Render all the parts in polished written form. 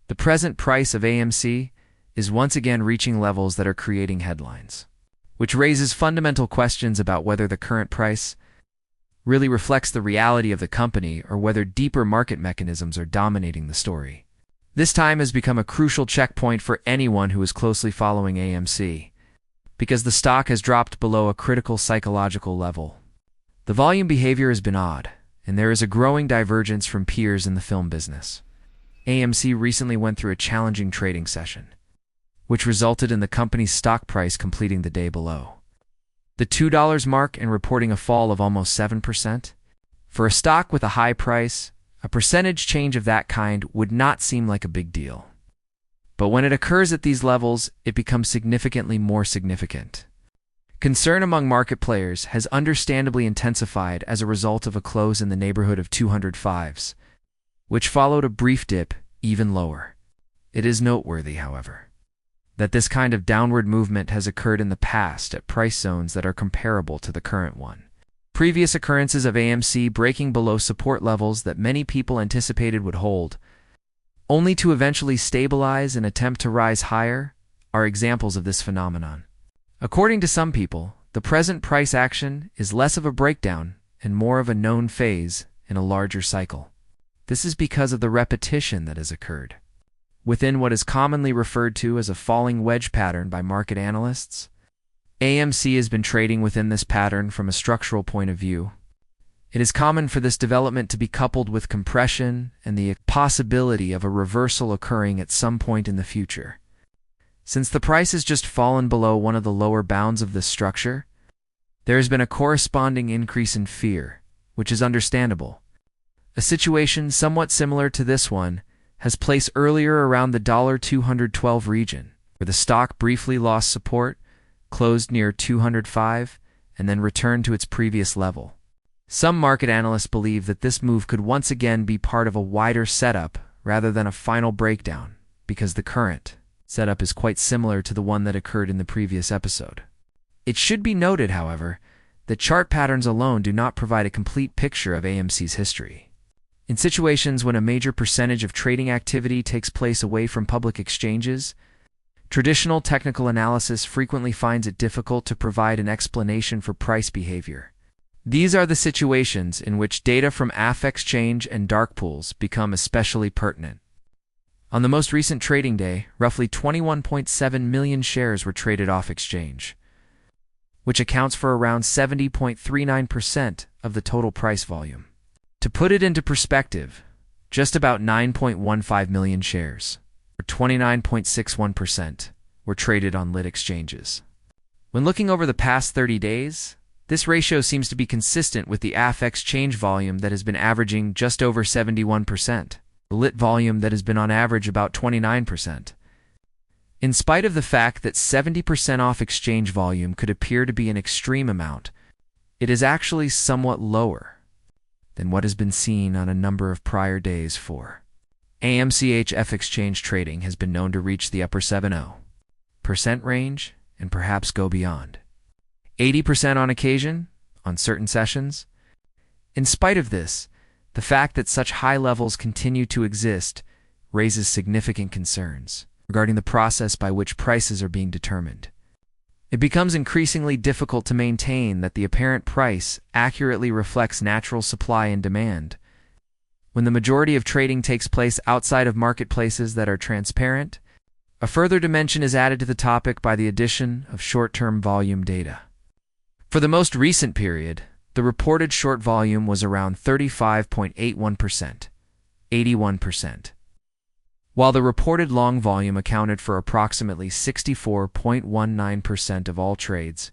The present price of AMC is once again reaching levels that are creating headlines, which raises fundamental questions about whether the current price really reflects the reality of the company or whether deeper market mechanisms are dominating the story. This time has become a crucial checkpoint for anyone who is closely following AMC, because the stock has dropped below a critical psychological level. The volume behavior has been odd, and there is a growing divergence from peers in the film business. AMC recently went through a challenging trading session, which resulted in the company's stock price completing the day below the $2 mark and reporting a fall of almost 7%. For a stock with a high price, a percentage change of that kind would not seem like a big deal. But when it occurs at these levels, it becomes significantly more significant. Concern among market players has understandably intensified as a result of a close in the neighborhood of 205s, which followed a brief dip even lower. It is noteworthy, however, that this kind of downward movement has occurred in the past at price zones that are comparable to the current one. Previous occurrences of AMC breaking below support levels that many people anticipated would hold, only to eventually stabilize and attempt to rise higher, are examples of this phenomenon. According to some people, the present price action is less of a breakdown and more of a known phase in a larger cycle. This is because of the repetition that has occurred within what is commonly referred to as a falling wedge pattern by market analysts. AMC has been trading within this pattern from a structural point of view. It is common for this development to be coupled with compression and the possibility of a reversal occurring at some point in the future. Since the price has just fallen below one of the lower bounds of this structure, there has been a corresponding increase in fear, which is understandable. A situation somewhat similar to this one has place earlier around the $212 region, where the stock briefly lost support, closed near 205, and then returned to its previous level. Some market analysts believe that this move could once again be part of a wider setup rather than a final breakdown, because the current setup is quite similar to the one that occurred in the previous episode. It should be noted, however, that chart patterns alone do not provide a complete picture of AMC's history. In situations when a major percentage of trading activity takes place away from public exchanges, traditional technical analysis frequently finds it difficult to provide an explanation for price behavior. These are the situations in which data from AFExchange and dark pools become especially pertinent. On the most recent trading day, roughly 21.7 million shares were traded off exchange, which accounts for around 70.39% of the total price volume. To put it into perspective, just about 9.15 million shares, or 29.61%, were traded on lit exchanges. When looking over the past 30 days, this ratio seems to be consistent with the AFExchange volume that has been averaging just over 71%, the lit volume that has been on average about 29%. In spite of the fact that 70% off exchange volume could appear to be an extreme amount, it is actually somewhat lower than what has been seen on a number of prior days for AMC FTD trading has been known to reach the upper 70% range and perhaps go beyond 80% on occasion on certain sessions. In spite of this, the fact that such high levels continue to exist raises significant concerns regarding the process by which prices are being determined. It becomes increasingly difficult to maintain that the apparent price accurately reflects natural supply and demand. When the majority of trading takes place outside of marketplaces that are transparent, a further dimension is added to the topic by the addition of short-term volume data. For the most recent period, the reported short volume was around 35.81%, 81%. While the reported long volume accounted for approximately 64.19% of all trades,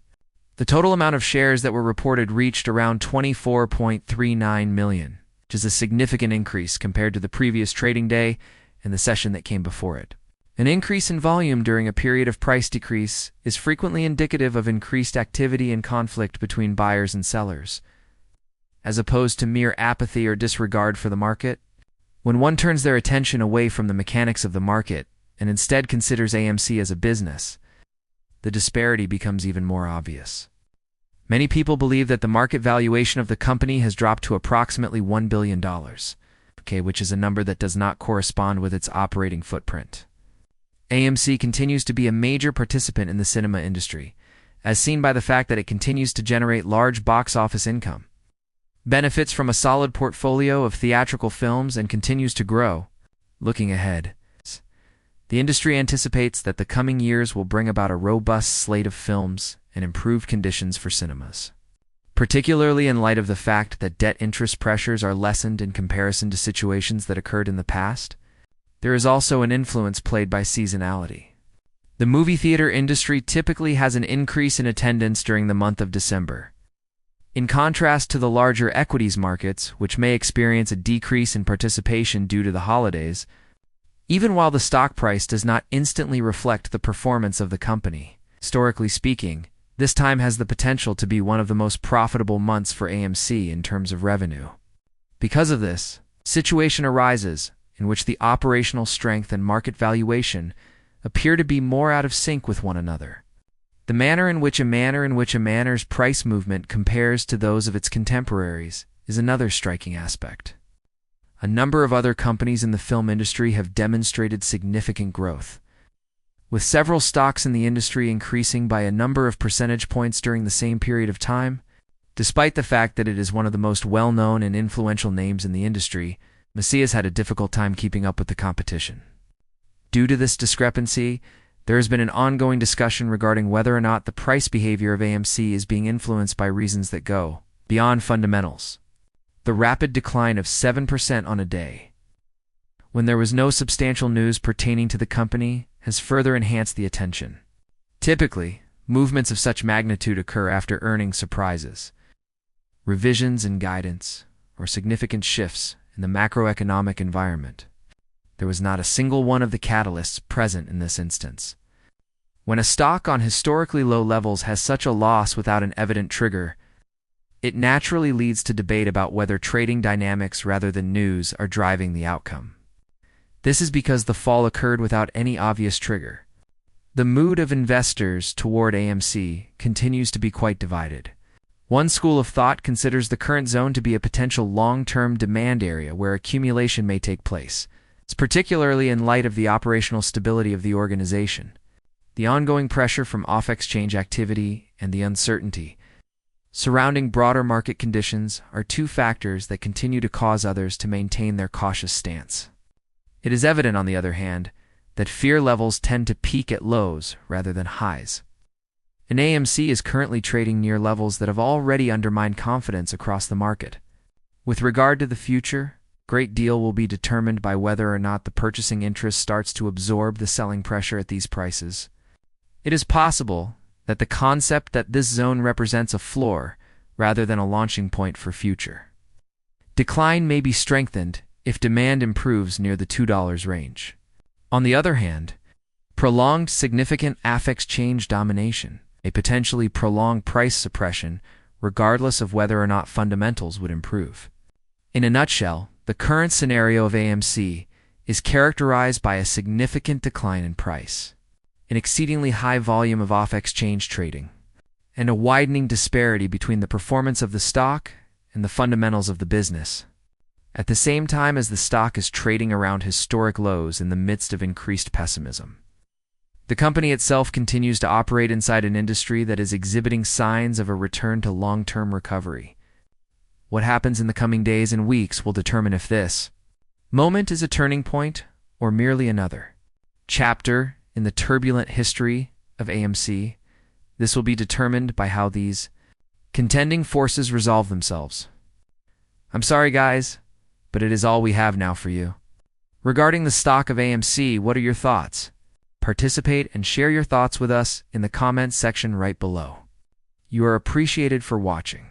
the total amount of shares that were reported reached around 24.39 million, which is a significant increase compared to the previous trading day and the session that came before it. An increase in volume during a period of price decrease is frequently indicative of increased activity and conflict between buyers and sellers, as opposed to mere apathy or disregard for the market. When one turns their attention away from the mechanics of the market and instead considers AMC as a business, the disparity becomes even more obvious. Many people believe that the market valuation of the company has dropped to approximately $1 billion, which is a number that does not correspond with its operating footprint. AMC continues to be a major participant in the cinema industry, as seen by the fact that it continues to generate large box office income, benefits from a solid portfolio of theatrical films, and continues to grow. Looking ahead, the industry anticipates that the coming years will bring about a robust slate of films and improved conditions for cinemas, particularly in light of the fact that debt interest pressures are lessened in comparison to situations that occurred in the past. There is also an influence played by seasonality. The movie theater industry typically has an increase in attendance during the month of December, in contrast to the larger equities markets, which may experience a decrease in participation due to the holidays, even while the stock price does not instantly reflect the performance of the company. Historically speaking, this time has the potential to be one of the most profitable months for AMC in terms of revenue. Because of this, situation arises in which the operational strength and market valuation appear to be more out of sync with one another. The manner in which a manner's price movement compares to those of its contemporaries is another striking aspect. A number of other companies in the film industry have demonstrated significant growth, with several stocks in the industry increasing by a number of percentage points during the same period of time. Despite the fact that it is one of the most well-known and influential names in the industry, AMC has had a difficult time keeping up with the competition. Due to this discrepancy, there has been an ongoing discussion regarding whether or not the price behavior of AMC is being influenced by reasons that go beyond fundamentals. The rapid decline of 7% on a day, when there was no substantial news pertaining to the company, has further enhanced the attention. Typically, movements of such magnitude occur after earnings surprises, revisions in guidance, or significant shifts in the macroeconomic environment. There was not a single one of the catalysts present in this instance. When a stock on historically low levels has such a loss without an evident trigger, it naturally leads to debate about whether trading dynamics rather than news are driving the outcome. This is because the fall occurred without any obvious trigger. The mood of investors toward AMC continues to be quite divided. One school of thought considers the current zone to be a potential long-term demand area where accumulation may take place, particularly in light of the operational stability of the organization. The ongoing pressure from off-exchange activity and the uncertainty surrounding broader market conditions are two factors that continue to cause others to maintain their cautious stance. It is evident, on the other hand, that fear levels tend to peak at lows rather than highs. And AMC is currently trading near levels that have already undermined confidence across the market. With regard to the future, a great deal will be determined by whether or not the purchasing interest starts to absorb the selling pressure at these prices. It is possible that the concept that this zone represents a floor rather than a launching point for future decline may be strengthened if demand improves near the $2 range. On the other hand, prolonged significant off-exchange domination, a potentially prolonged price suppression, regardless of whether or not fundamentals would improve. In a nutshell, the current scenario of AMC is characterized by a significant decline in price, an exceedingly high volume of off-exchange trading, and a widening disparity between the performance of the stock and the fundamentals of the business, at the same time as the stock is trading around historic lows in the midst of increased pessimism. The company itself continues to operate inside an industry that is exhibiting signs of a return to long-term recovery. What happens in the coming days and weeks will determine if this moment is a turning point or merely another chapter in the turbulent history of AMC. This will be determined by how these contending forces resolve themselves. I'm sorry, guys, but it is all we have now for you. Regarding the stock of AMC, what are your thoughts? Participate and share your thoughts with us in the comments section right below. You are appreciated for watching.